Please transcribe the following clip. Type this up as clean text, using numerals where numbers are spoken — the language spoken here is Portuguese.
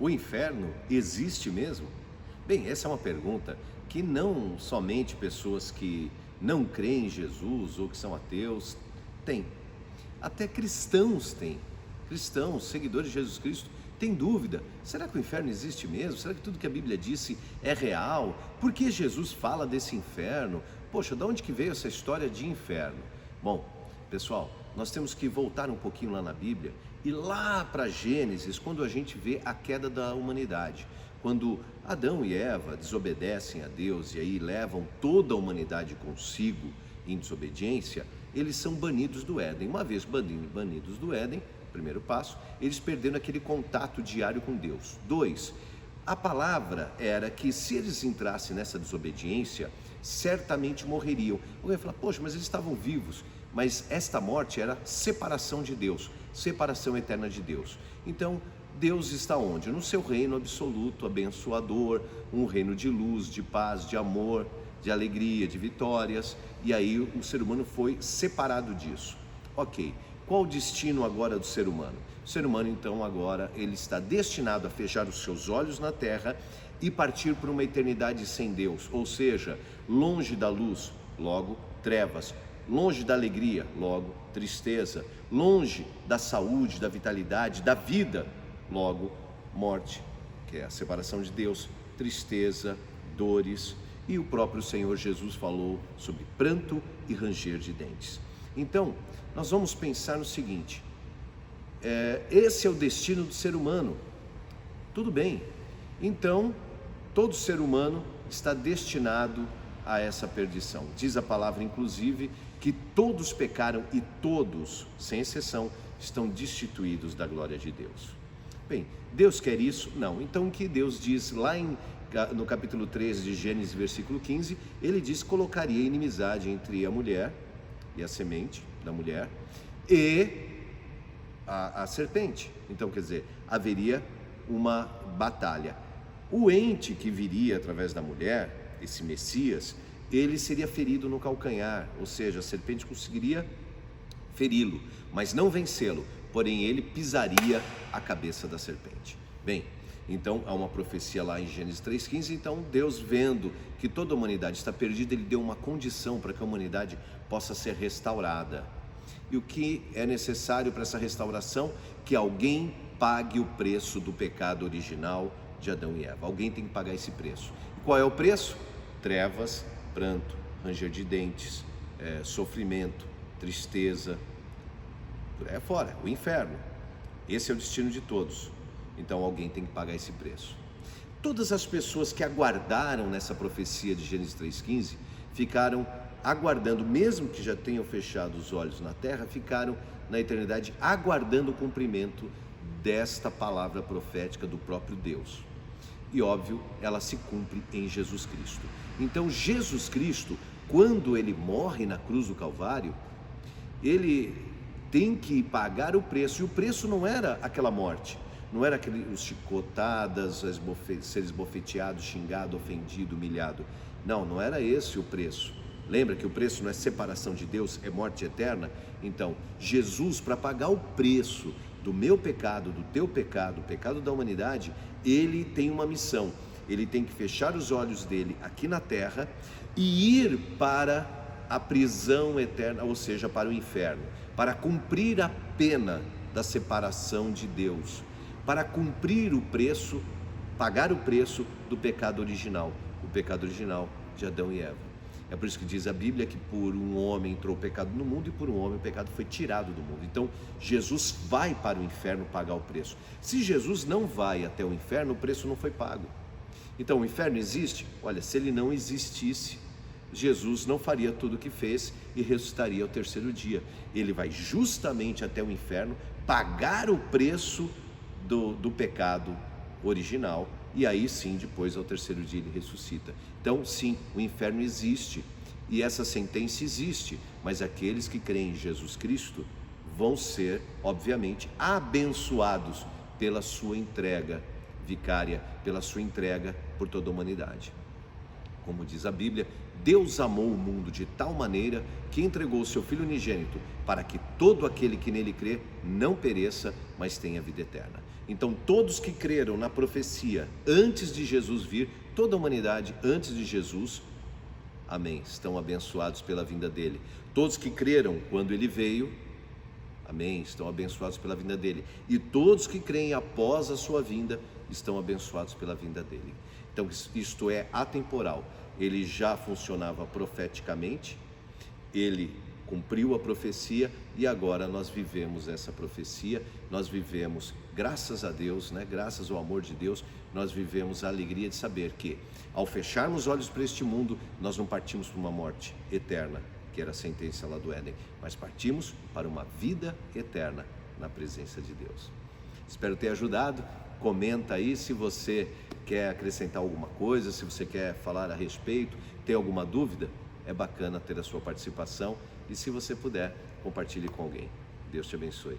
O inferno existe mesmo? Bem, essa é uma pergunta que não somente pessoas que não creem em Jesus ou que são ateus têm. Até cristãos têm. Cristãos, seguidores de Jesus Cristo, têm dúvida. Será que o inferno existe mesmo? Será que tudo que a Bíblia disse é real? Por que Jesus fala desse inferno? Poxa, de onde que veio essa história de inferno? Bom, pessoal, nós temos que voltar um pouquinho lá na Bíblia e lá para Gênesis, quando a gente vê a queda da humanidade. Quando Adão e Eva desobedecem a Deus e aí levam toda a humanidade consigo em desobediência, eles são banidos do Éden. Uma vez banidos do Éden, primeiro passo, eles perderam aquele contato diário com Deus. 2, a palavra era que se eles entrassem nessa desobediência, certamente morreriam. Alguém vai falar, poxa, mas eles estavam vivos. Mas esta morte era separação de Deus, separação eterna de Deus. Então, Deus está onde? No seu reino absoluto, abençoador, um reino de luz, de paz, de amor, de alegria, de vitórias. E aí o ser humano foi separado disso. Ok, qual o destino agora do ser humano? O ser humano então agora ele está destinado a fechar os seus olhos na terra e partir para uma eternidade sem Deus, ou seja, longe da luz, logo trevas, longe da alegria, logo tristeza, longe da saúde, da vitalidade, da vida, logo morte, que é a separação de Deus, tristeza, dores, e o próprio Senhor Jesus falou sobre pranto e ranger de dentes. Então, nós vamos pensar no seguinte, esse é o destino do ser humano, tudo bem, então todo ser humano está destinado a essa perdição. Diz a palavra, inclusive, que todos pecaram e todos, sem exceção, estão destituídos da glória de Deus. Bem, Deus quer isso? Não. Então o que Deus diz lá no capítulo 13 de Gênesis, versículo 15, ele diz que colocaria inimizade entre a mulher e a semente da mulher e a serpente. Então, quer dizer, haveria uma batalha. O ente que viria através da mulher, esse Messias, ele seria ferido no calcanhar, ou seja, a serpente conseguiria feri-lo, mas não vencê-lo, porém ele pisaria a cabeça da serpente. Bem, então há uma profecia lá em Gênesis 3,15, então Deus, vendo que toda a humanidade está perdida, ele deu uma condição para que a humanidade possa ser restaurada. E o que é necessário para essa restauração? Que alguém pague o preço do pecado original de Adão e Eva. Alguém tem que pagar esse preço. E qual é o preço? Trevas, pranto, ranger de dentes, sofrimento, tristeza, por aí fora, o inferno. Esse é o destino de todos. Então alguém tem que pagar esse preço. Todas as pessoas que aguardaram nessa profecia de Gênesis 3,15 ficaram aguardando, mesmo que já tenham fechado os olhos na terra, ficaram na eternidade aguardando o cumprimento desta palavra profética do próprio Deus. E óbvio, ela se cumpre em Jesus Cristo. Então Jesus Cristo, quando ele morre na cruz do Calvário, ele tem que pagar o preço, e o preço não era aquela morte, não era os chicotadas, ser esbofeteado, xingado, ofendido, humilhado. Não era esse o preço. Lembra que o preço não é separação de Deus, é morte eterna? Então, Jesus, para pagar o preço do meu pecado, do teu pecado, o pecado da humanidade, ele tem uma missão. Ele tem que fechar os olhos dele aqui na terra e ir para a prisão eterna, ou seja, para o inferno, para cumprir a pena da separação de Deus, para cumprir o preço, pagar o preço do pecado original, o pecado original de Adão e Eva. É por isso que diz a Bíblia que por um homem entrou o pecado no mundo e por um homem o pecado foi tirado do mundo. Então Jesus vai para o inferno pagar o preço. Se Jesus não vai até o inferno, o preço não foi pago. Então o inferno existe? Olha, se ele não existisse, Jesus não faria tudo o que fez e ressuscitaria ao terceiro dia. Ele vai justamente até o inferno pagar o preço do pecado original, e aí sim, depois ao terceiro dia ele ressuscita. Então sim, o inferno existe e essa sentença existe, mas aqueles que creem em Jesus Cristo vão ser, obviamente, abençoados pela sua entrega vicária, pela sua entrega por toda a humanidade. Como diz a Bíblia, Deus amou o mundo de tal maneira que entregou o seu Filho unigênito para que todo aquele que nele crê não pereça, mas tenha vida eterna. Então todos que creram na profecia antes de Jesus vir, toda a humanidade antes de Jesus, amém, estão abençoados pela vinda dele. Todos que creram quando ele veio, amém, estão abençoados pela vinda dele. E todos que creem após a sua vinda, estão abençoados pela vinda dele. Então isto é atemporal. Ele já funcionava profeticamente, ele cumpriu a profecia e agora nós vivemos essa profecia, nós vivemos, graças a Deus, né? Graças ao amor de Deus, nós vivemos a alegria de saber que, ao fecharmos os olhos para este mundo, nós não partimos para uma morte eterna, que era a sentença lá do Éden, mas partimos para uma vida eterna na presença de Deus. Espero ter ajudado. Comenta aí se você quer acrescentar alguma coisa, se você quer falar a respeito, tem alguma dúvida, é bacana ter a sua participação e se você puder, compartilhe com alguém. Deus te abençoe.